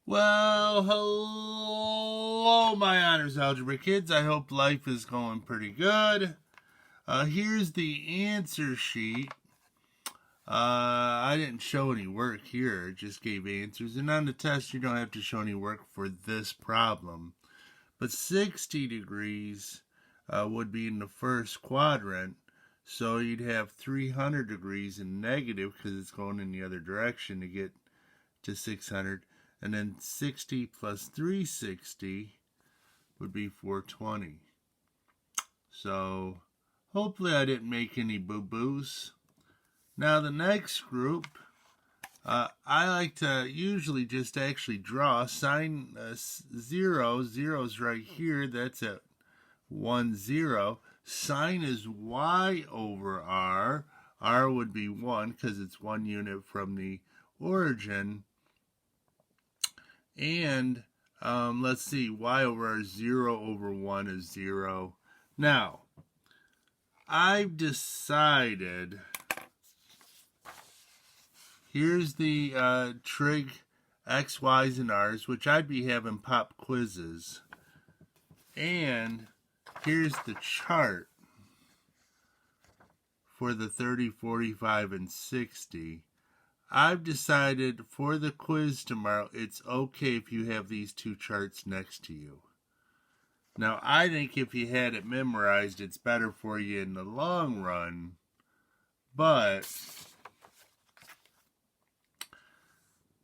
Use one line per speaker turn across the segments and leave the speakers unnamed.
Well, hello, my honors algebra kids. I hope life is going pretty good. Here's the answer sheet. I didn't show any work here, just gave answers. And on the test, you don't have to show any work for this problem. But 60 degrees would be in the first quadrant. So you'd have 300 degrees in negative because it's going in the other direction to get to 600. And then 60 plus 360 would be 420. So hopefully I didn't make any boo-boos. Now the next group, I like to usually just actually draw sine 0. Zero's right here. That's at 1, 0. Sine is y over r. R would be 1 because it's 1 unit from the origin. And let's see, y over r, 0 over 1 is 0. Now, I've decided, here's the trig x, y's, and r's, which I'd be having pop quizzes. And here's the chart for the 30, 45, and 60. I've decided for the quiz tomorrow, it's okay if you have these two charts next to you. Now, I think if you had it memorized, it's better for you in the long run. But,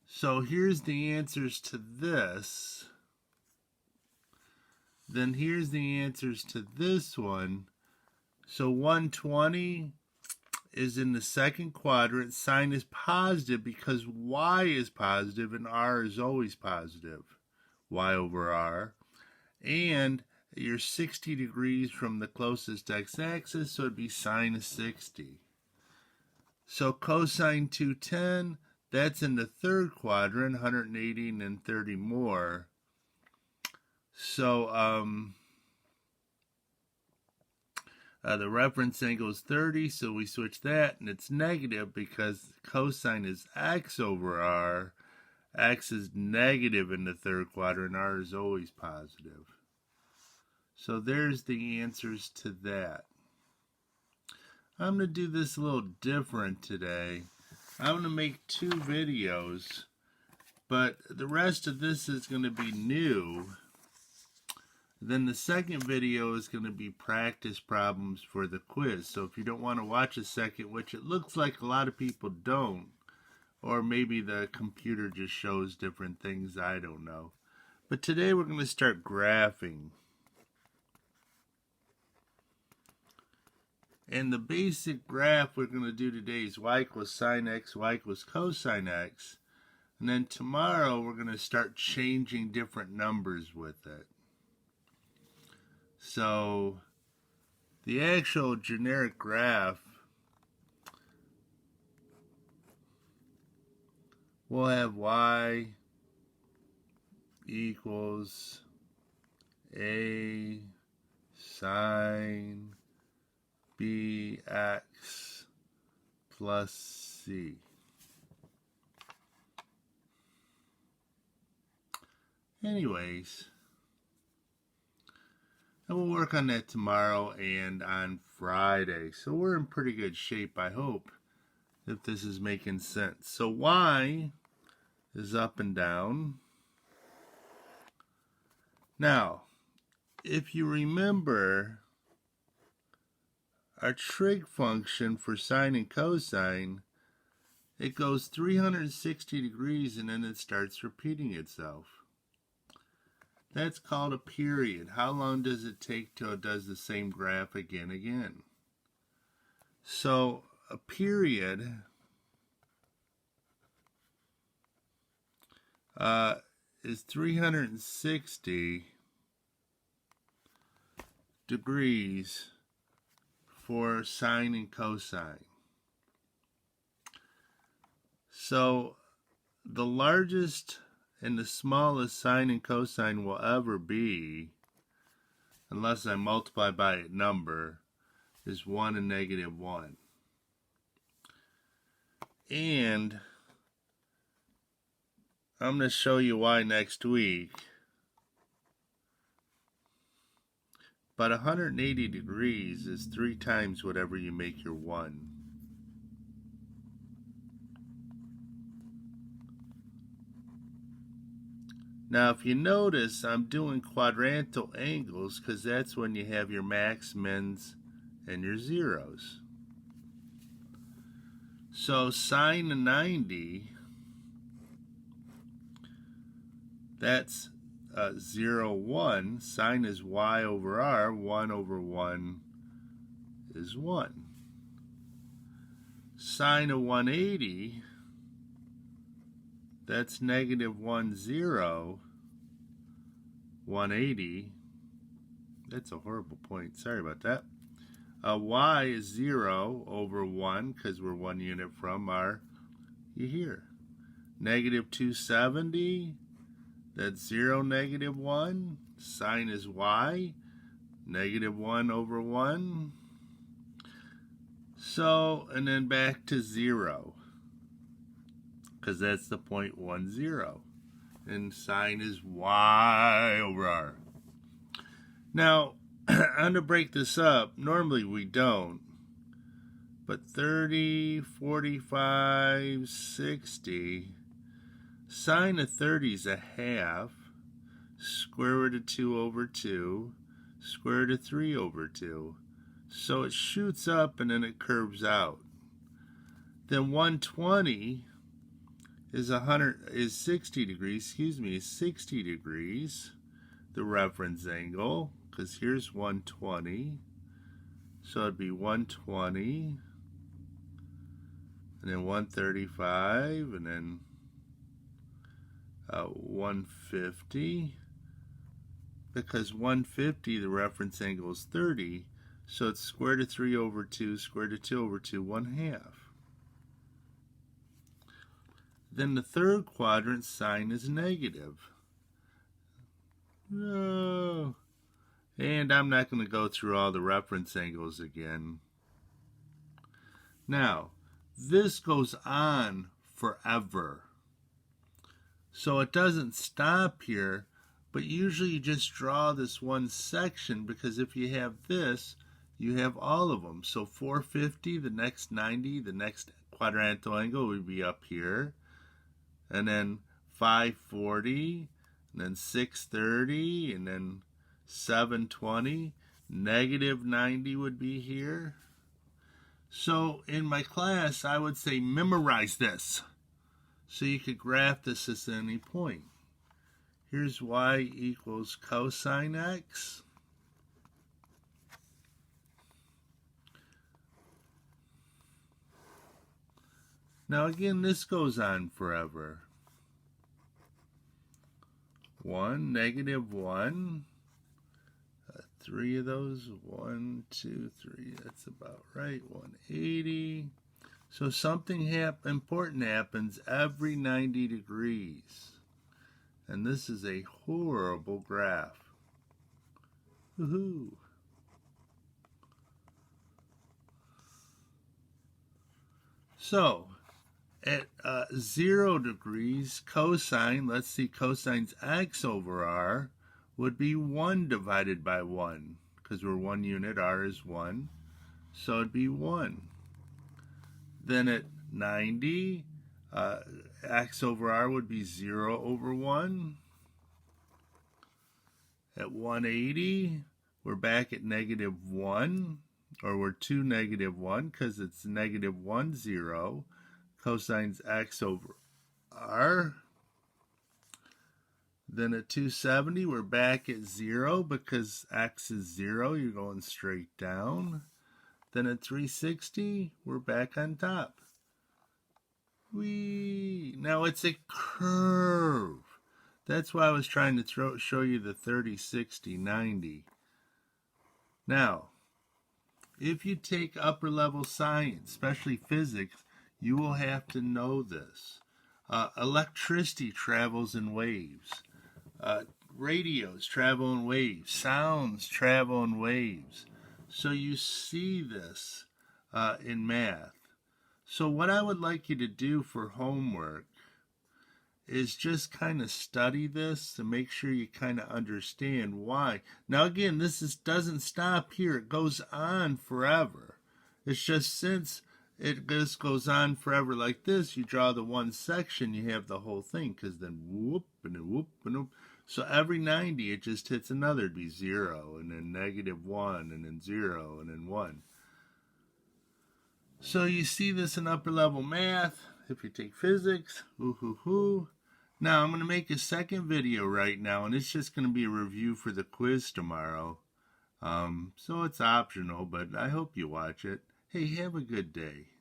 so here's the answers to this. Then here's the answers to this one. So 120 is in the second quadrant. Sine is positive because y is positive and r is always positive. Y over r. And you're 60 degrees from the closest x-axis, so it'd be sine of 60. So cosine 210, that's in the third quadrant, 180 and then 30 more. So the reference angle is 30, so we switch that, and it's negative because cosine is x over r. X is negative in the third quadrant, r is always positive. So there's the answers to that. I'm going to do this a little different today. I'm going to make 2 videos, but the rest of this is going to be new. Then the second video is going to be practice problems for the quiz. So if you don't want to watch a second, which it looks like a lot of people don't, or maybe the computer just shows different things, I don't know. But today we're going to start graphing. And the basic graph we're going to do today is y equals sine x, y equals cosine x. And then tomorrow we're going to start changing different numbers with it. So the actual generic graph will have y equals a sine bx plus c. Anyways, and we'll work on that tomorrow and on Friday. So we're in pretty good shape, I hope, if this is making sense. So y is up and down. Now, if you remember, our trig function for sine and cosine, it goes 360 degrees and then it starts repeating itself. That's called a period. How long does it take till it does the same graph again? So a period is 360 degrees for sine and cosine. So the largest and the smallest sine and cosine will ever be, unless I multiply by a number, is 1 and negative 1. And I'm going to show you why next week. But 180 degrees is 3 times whatever you make your 1. Now, if you notice, I'm doing quadrantal angles because that's when you have your max, mins, and your zeros. So sine of 90, that's 0, 1. Sine is y over r. 1 over 1 is 1. Sine of 180, that's negative 1, 0. 180, that's a horrible point, sorry about that. Y is 0 over 1 because we're 1 unit from our, you hear. Negative 270, that's 0, negative 1. Sine is y, negative 1 over 1. So, and then back to 0 because that's the 0.10. And sine is y over r. Now, I'm going to break this up. Normally we don't. But 30, 45, 60. Sine of 30 is a half. Square root of 2 over 2. Square root of 3 over 2. So it shoots up and then it curves out. Then 120 is 60 degrees, is 60 degrees, the reference angle, because here's 120, so it'd be 120, and then 135, and then 150, because 150, the reference angle is 30, so it's square root of 3 over 2, square root of 2 over 2, 1/2. Then the third quadrant, sine is negative. No. And I'm not going to go through all the reference angles again. Now, this goes on forever. So it doesn't stop here, but usually you just draw this one section because if you have this, you have all of them. So 450, the next 90, the next quadrantal angle would be up here. And then 540, and then 630, and then 720. Negative 90 would be here. So in my class, I would say memorize this. So you could graph this at any point. Here's y equals cosine x. Now again, this goes on forever. 1, negative 1. 3 of those. 1, 2, 3. That's about right. 180. So something important happens every 90 degrees. And this is a horrible graph. Woohoo! So, at 0 degrees, cosine, let's see, cosine's x over r would be 1 divided by 1, because we're 1 unit, r is 1, so it'd be 1. Then at 90, x over r would be 0 over 1. At 180, we're back at negative 1, or we're 2 negative 1, because it's negative 1, 0. Cosine's x over r. Then at 270, we're back at 0 because x is 0. You're going straight down. Then at 360, we're back on top. Whee! Now it's a curve. That's why I was trying to show you the 30, 60, 90. Now, if you take upper level science, especially physics, you will have to know this. Electricity travels in waves. Radios travel in waves. Sounds travel in waves. So you see this in math. So what I would like you to do for homework is just kind of study this to make sure you kind of understand why. Now again, doesn't stop here. It goes on forever. It's just since it just goes on forever like this, you draw the one section, you have the whole thing, because then whoop and then whoop and whoop. So every 90 it just hits another. It'd be 0 and then -1 and then 0 and then 1. So you see this in upper level math. If you take physics, Now I'm going to make a second video right now, and it's just going to be a review for the quiz tomorrow. So it's optional, but I hope you watch it. Hey, have a good day.